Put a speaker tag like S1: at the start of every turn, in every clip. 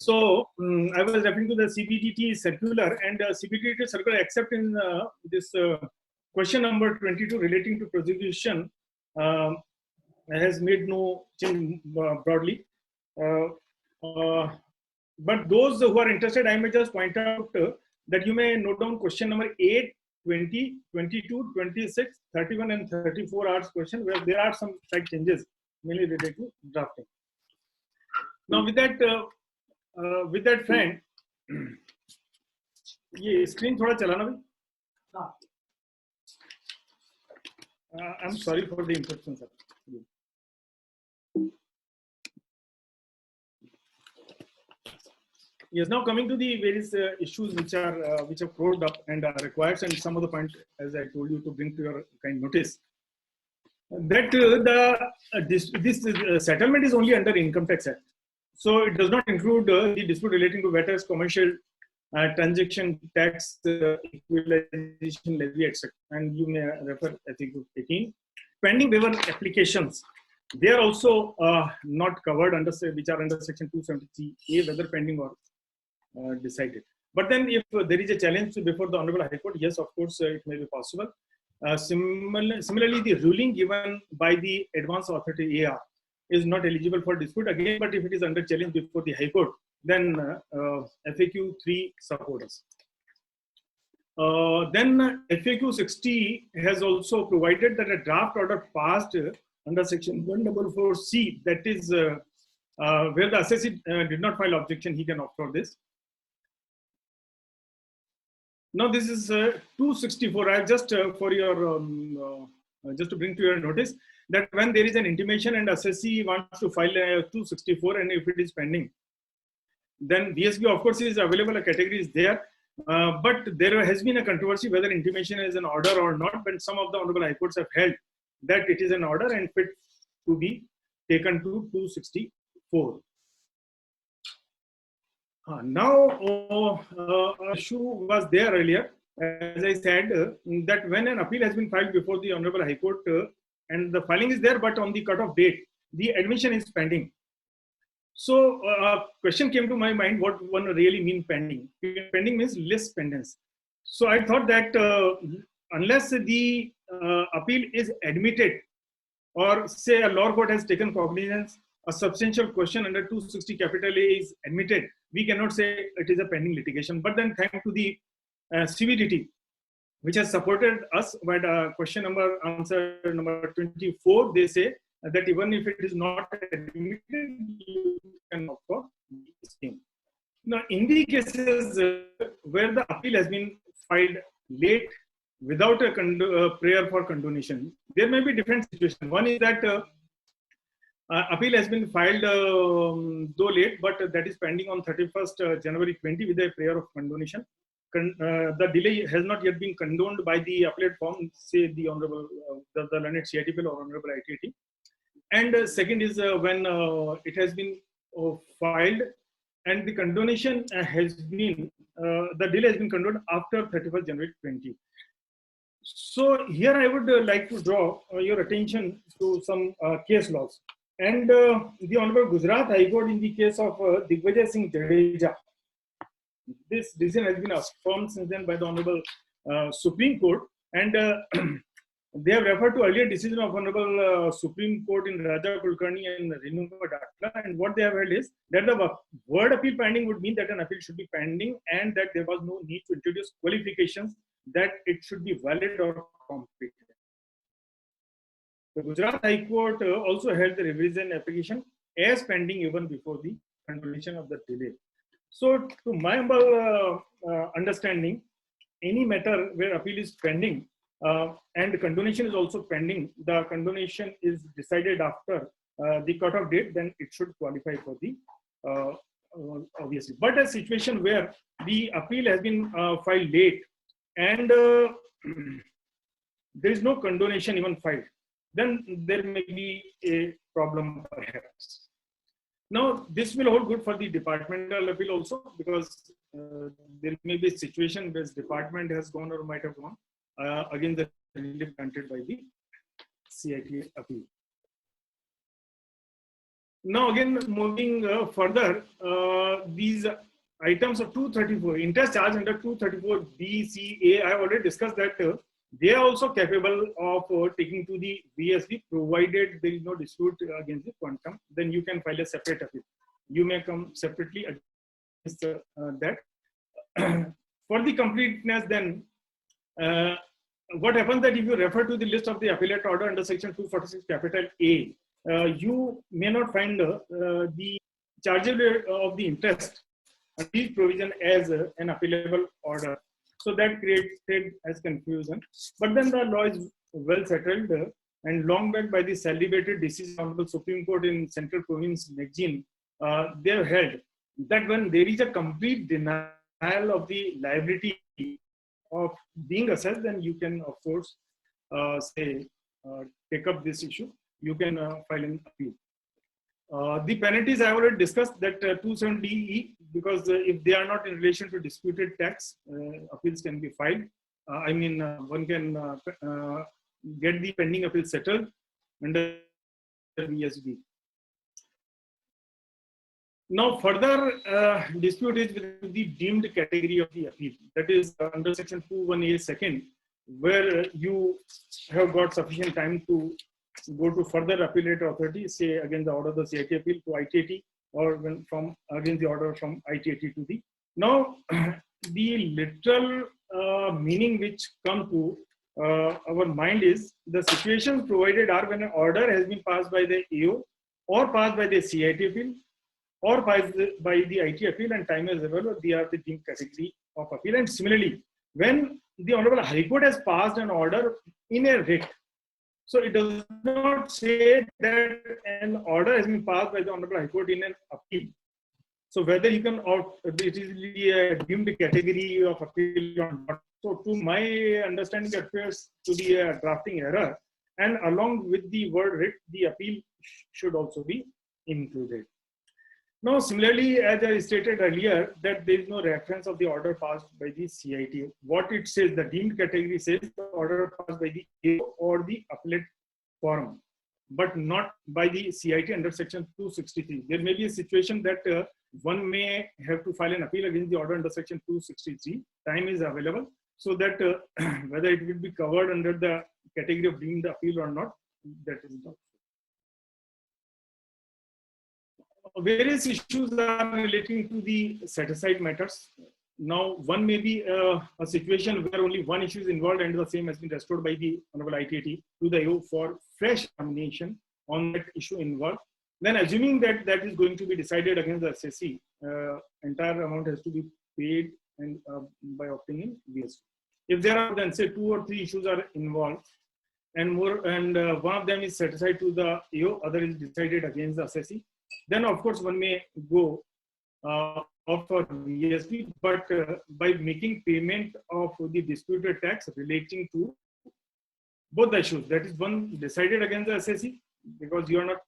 S1: So I was referring to the CBDT circular, and CBDT circular, except in this question number 22 relating to prosecution, has made no change broadly. But those who are interested, I may just point out that you may note down question number 8, 20, 22, 26, 31, and 34 hours question, where there are some slight changes mainly related to drafting. Now, with that friend, ये screen थोड़ा चलाना भाई. I'm sorry for the interruption, sir. Yes, now coming to the various issues which have cropped up and are required, and some of the points, as I told you, to bring to your kind notice, that this settlement is only under Income Tax Act, so it does not include the dispute relating to VAT, commercial transaction tax, equalization levy, etc. And you may refer Article 18. Pending waiver applications, they are also not covered under, which are under Section 270A, whether pending or decided. But then if there is a challenge before the Honorable High Court, yes, of course, it may be possible. Similarly, the ruling given by the Advanced Authority AR is not eligible for dispute again, but if it is under challenge before the High Court, then FAQ 3 support us. Then FAQ 60 has also provided that a draft order passed under Section 144C, that is where the assessee did not file objection, he can opt for this. Now this is 264. I just for your just to bring to your notice that when there is an intimation and assessee wants to file a 264, and if it is pending, then VSB of course is available. A category is there, but there has been a controversy whether intimation is an order or not. But some of the Honorable High Courts have held that it is an order and fit to be taken to 264. Now, issue was there earlier, as I said, that when an appeal has been filed before the Honorable High Court and the filing is there, but on the cutoff date, the admission is pending. So, question came to my mind: what one really mean pending? Pending means list pendants. So I thought that unless the appeal is admitted, or say a lower court has taken cognizance, a substantial question under 260 capital A is admitted, we cannot say it is a pending litigation. But then thanks to the CBDT, which has supported us, but question answer number 24, they say that even if it is not admitted, you can opt for the scheme. Now, in the cases where the appeal has been filed late without a prayer for condonation, there may be different situations. One is that appeal has been filed though late, but that is pending on 31st January 20 with a prayer of condonation. The delay has not yet been condoned by the appellate form, say the Honorable, the learned CITPL or Honorable ITAT. And second is when it has been filed and the condonation has been, the delay has been condoned after 31st January 20. So here I would like to draw your attention to some case laws. And the Honorable Gujarat High Court in the case of Digvijay Singh Jadeja, this decision has been affirmed since then by the Honorable Supreme Court, and they have referred to earlier decision of Honorable Supreme Court in Raja Kulkarni and Renuka Dakla, and what they have held is that the word appeal pending would mean that an appeal should be pending and that there was no need to introduce qualifications that it should be valid or competent. The Gujarat High Court also held the revision application as pending even before the condonation of the delay. So, to my humble understanding, any matter where appeal is pending and condonation is also pending, the condonation is decided after the cutoff date, then it should qualify for the obviously. But a situation where the appeal has been filed late and there is no condonation even filed, then there may be a problem perhaps. Now, this will hold good for the departmental appeal also, because there may be a situation where the department has gone or might have gone against the relief granted by the CIT appeal. Now again, moving further, these items of 234, interest charge under 234 BCA, I already discussed that they are also capable of taking to the VSB, provided there is no dispute against the quantum. Then you can file a separate appeal. You may come separately against that. For the completeness, then what happens that if you refer to the list of the appellate order under section 246 capital A, you may not find the chargeable of the interest these provision as an appealable order. So that created as confusion. But then the law is well settled and long back by the celebrated decision of the Supreme Court in Central Province Magazine, they have held that when there is a complete denial of the liability of being assessed, then you can, of course, take up this issue. You can file an appeal. The penalties I already discussed that 270E, because if they are not in relation to disputed tax, appeals can be filed. One can get the pending appeal settled under VSB. Now, further dispute is with the deemed category of the appeal. That is under section 21A second, where you have got sufficient time to go to further appellate authority, say against the order of the CIT appeal to ITAT, or when from against the order from ITAT to the. Now, the literal meaning which come to our mind is the situations provided are when an order has been passed by the AO or passed by the CIT appeal or by the IT appeal and time is available, they are the deemed category of appeal. And similarly, when the Honorable High Court has passed an order in a writ, so it does not say that an order has been passed by the Honorable High Court in an appeal. So whether you can opt, it is a deemed category of appeal or not. So to my understanding, it appears to be a drafting error. And along with the word writ, the appeal should also be included. Now, similarly, as I stated earlier, that there is no reference of the order passed by the CIT. What it says, the deemed category says the order passed by the AO or the appellate forum, but not by the CIT under section 263. There may be a situation that one may have to file an appeal against the order under section 263. Time is available, so that whether it will be covered under the category of deemed appeal or not, that is not. Various issues are relating to the set-aside matters. Now, one may be a situation where only one issue is involved and the same has been restored by the Honorable ITAT to the AO for fresh examination on that issue involved. Then, assuming that that is going to be decided against the SSC, entire amount has to be paid and by obtaining VSB. If there are then say 2 or 3 issues are involved, and one of them is set aside to the AO, other is decided against the SSC, then of course one may go opt for VSB, but by making payment of the disputed tax relating to both the issues, that is one decided against the SSC because you are not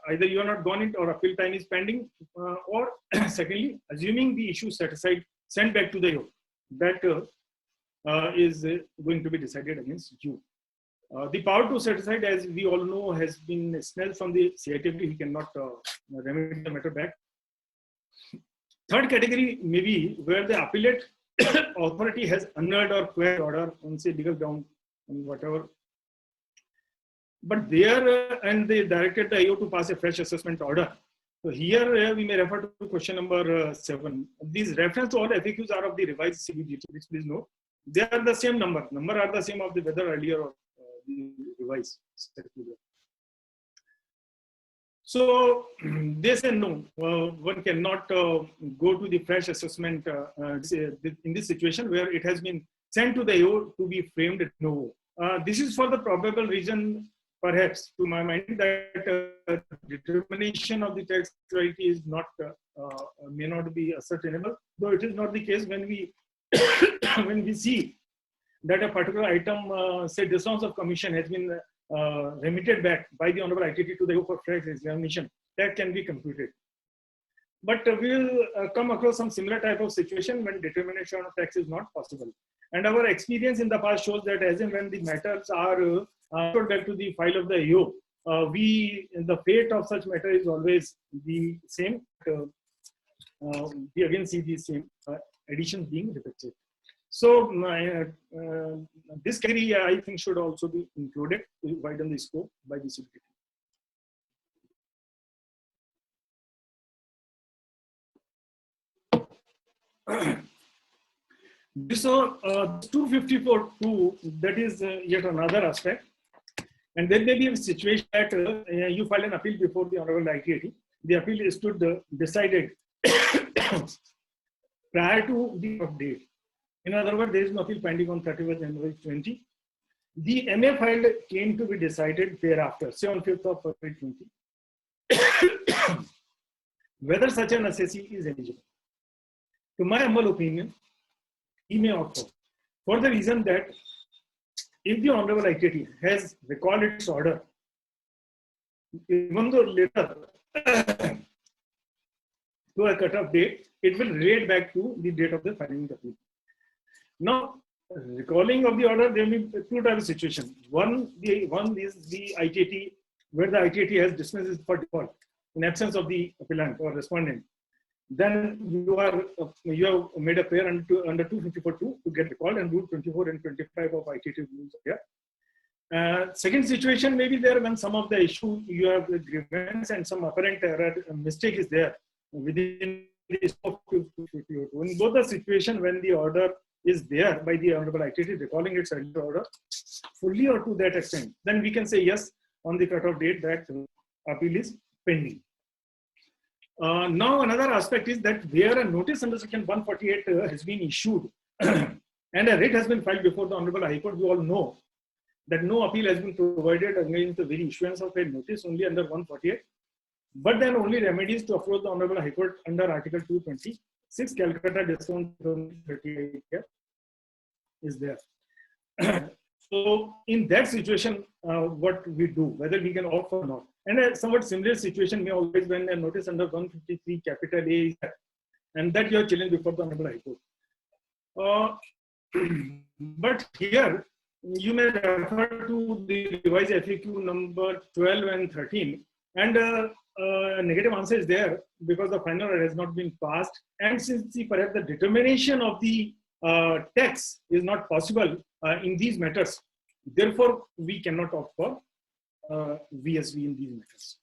S1: either you are not gone it or appeal time is pending, or secondly, assuming the issue set aside sent back to the AO, that is going to be decided against you. The power to set aside, as we all know, has been snelled from the CIT. He cannot remedy the matter back. Third category may be where the appellate authority has annulled or quashed order on say legal ground and whatever. But there, and they directed the AO to pass a fresh assessment order. So here we may refer to question number 7. These reference to all FAQs are of the revised CBGT, which please note. They are the same number. Number are the same of the whether earlier or revised. So they say no, one cannot go to the fresh assessment in this situation where it has been sent to the AO to be framed no. This is for the probable reason, perhaps to my mind, that determination of the tax liability is not may not be ascertainable, though it is not the case when we when we see that a particular item, say disallowance of commission, has been remitted back by the Honorable ITAT to the AO for fresh examination, that can be computed. But we will come across some similar type of situation when determination of tax is not possible. And our experience in the past shows that as and when the matters are put back to the file of the AO the fate of such matter is always the same. We again see the same additions being repeated. So this category, I think, should also be included to widen the scope by the CBT. So 254.2, that is yet another aspect. And then there may be a situation that you file an appeal before the Honorable ITAT. The appeal is decided prior to the date. In other words, there is no appeal pending on 31st January 20. The MA file came to be decided thereafter, say on 5th of February 20. Whether such an assessee is eligible. To my humble opinion, he may opt for the reason that if the Honorable ITAT has recalled its order, even though later to a cut-off date, it will relate back to the date of the filing of the appeal. Now, recalling of the order, there may be two types of situations. One is the ITAT, where the ITAT has dismissed it for default in absence of the appellant or respondent. Then you have made a prayer under 254.2 to get recalled, and Rule 24 and 25 of ITAT rules here. Second situation may be there when some of the issue you have a grievance and some apparent error mistake is there within the scope of 254.2. In both the situation, when the order is there by the Honorable ITAT recalling its earlier order fully or to that extent, then we can say yes on the cutoff date that appeal is pending. Now another aspect is that where a notice under section 148 has been issued and a writ has been filed before the Honorable High Court, we all know that no appeal has been provided against the very issuance of a notice only under 148. But then only remedies to approach the Honorable High Court under Article 226 Calcutta Discount 38 is there. So in that situation, what we do, whether we can opt or not. And a somewhat similar situation may always when a notice under 153 capital A is there, and that you are challenged before the Honorable High Court. But here, you may refer to the revised FAQ number 12 and 13, and a negative answer is there because the final order has not been passed, and since perhaps the determination of the tax is not possible in these matters, therefore we cannot opt for VSV in these matters.